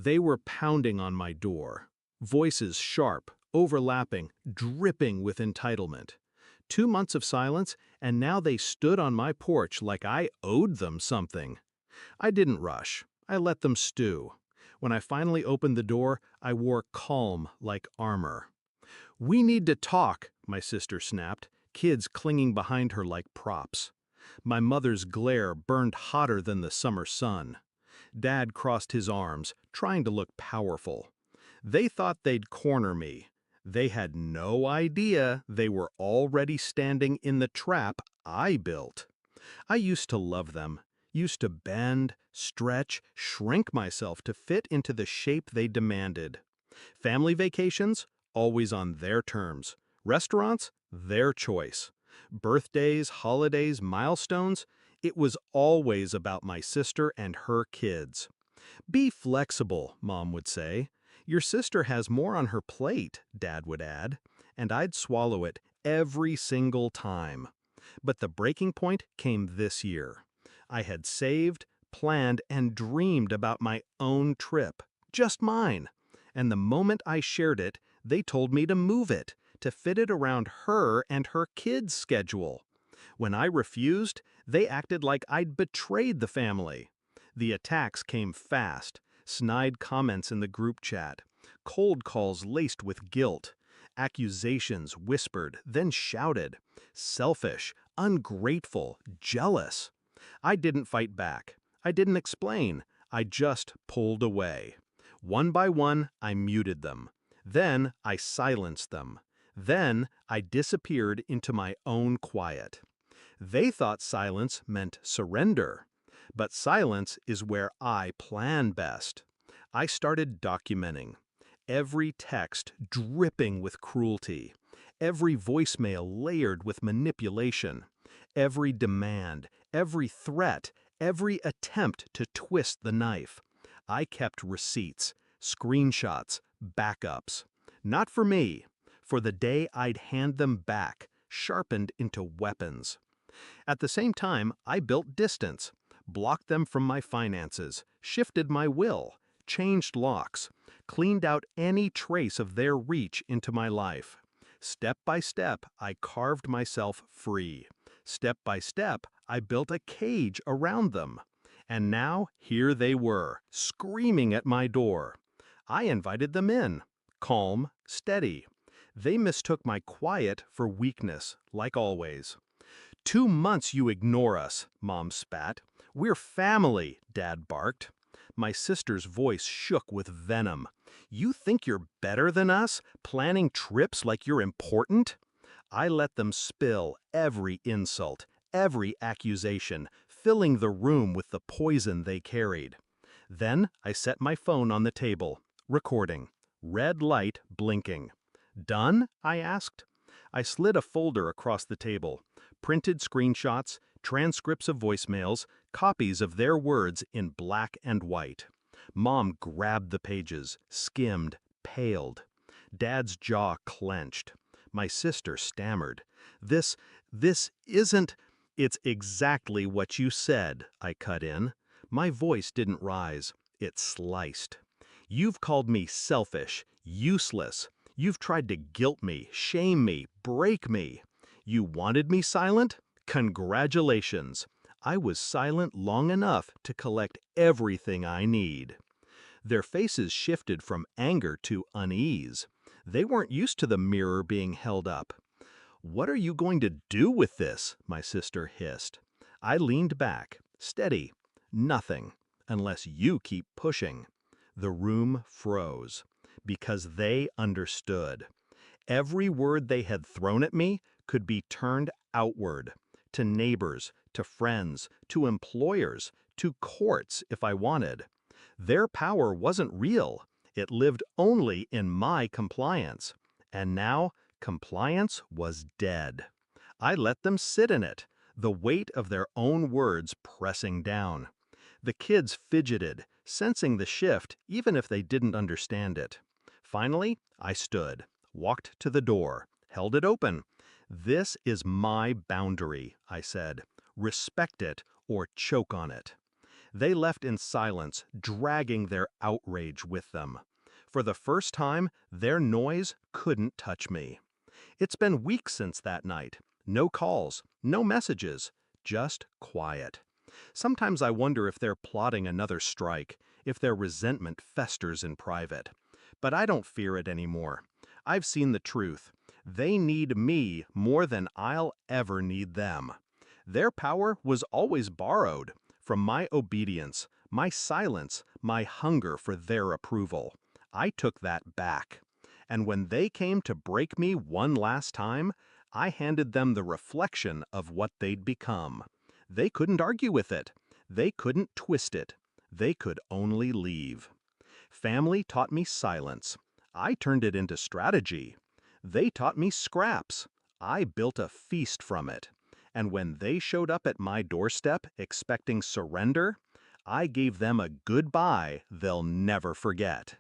They were pounding on my door, voices sharp, overlapping, dripping with entitlement. 2 months of silence, and now they stood on my porch like I owed them something. I didn't rush. I let them stew. When I finally opened the door, I wore calm like armor. "We need to talk," my sister snapped, kids clinging behind her like props. My mother's glare burned hotter than the summer sun. Dad crossed his arms, trying to look powerful. They thought they'd corner me. They had no idea they were already standing in the trap I built. I used to love them, used to bend, stretch, shrink myself to fit into the shape they demanded. Family vacations? Always on their terms. Restaurants? Their choice. Birthdays, holidays, milestones? It was always about my sister and her kids. "Be flexible," Mom would say. "Your sister has more on her plate," Dad would add, and I'd swallow it every single time. But the breaking point came this year. I had saved, planned, and dreamed about my own trip, just mine. And the moment I shared it, they told me to move it, to fit it around her and her kids' schedule. When I refused, they acted like I'd betrayed the family. The attacks came fast, snide comments in the group chat, cold calls laced with guilt, accusations whispered, then shouted, selfish, ungrateful, jealous. I didn't fight back. I didn't explain. I just pulled away. One by one, I muted them. Then I silenced them. Then I disappeared into my own quiet. They thought silence meant surrender. But silence is where I plan best. I started documenting. Every text dripping with cruelty. Every voicemail layered with manipulation. Every demand, every threat, every attempt to twist the knife. I kept receipts, screenshots, backups. Not for me. For the day I'd hand them back, sharpened into weapons. At the same time, I built distance, blocked them from my finances, shifted my will, changed locks, cleaned out any trace of their reach into my life. Step by step, I carved myself free. Step by step, I built a cage around them. And now, here they were, screaming at my door. I invited them in, calm, steady. They mistook my quiet for weakness, like always. "2 months you ignore us," Mom spat. "We're family," Dad barked. My sister's voice shook with venom. "You think you're better than us, planning trips like you're important?" I let them spill every insult, every accusation, filling the room with the poison they carried. Then I set my phone on the table, recording, red light blinking. "Done?" I asked. I slid a folder across the table, printed screenshots, transcripts of voicemails, copies of their words in black and white. Mom grabbed the pages, skimmed, paled. Dad's jaw clenched. My sister stammered. This isn't—" "It's exactly what you said," I cut in. My voice didn't rise. It sliced. "You've called me selfish, useless. You've tried to guilt me, shame me, break me. You wanted me silent? Congratulations. I was silent long enough to collect everything I need." Their faces shifted from anger to unease. They weren't used to the mirror being held up. "What are you going to do with this?" my sister hissed. I leaned back, steady. "Nothing, unless you keep pushing." The room froze, because they understood. Every word they had thrown at me could be turned outward, to neighbors, to friends, to employers, to courts if I wanted. Their power wasn't real. It lived only in my compliance. And now, compliance was dead. I let them sit in it, the weight of their own words pressing down. The kids fidgeted, sensing the shift even if they didn't understand it. Finally, I stood, walked to the door, held it open. "This is my boundary," I said. "Respect it or choke on it." They left in silence, dragging their outrage with them. For the first time, their noise couldn't touch me. It's been weeks since that night. No calls, no messages, just quiet. Sometimes I wonder if they're plotting another strike, if their resentment festers in private. But I don't fear it anymore. I've seen the truth. They need me more than I'll ever need them. Their power was always borrowed from my obedience, my silence, my hunger for their approval. I took that back. And when they came to break me one last time, I handed them the reflection of what they'd become. They couldn't argue with it. They couldn't twist it. They could only leave. Family taught me silence. I turned it into strategy. They taught me scraps. I built a feast from it. And when they showed up at my doorstep expecting surrender, I gave them a goodbye they'll never forget.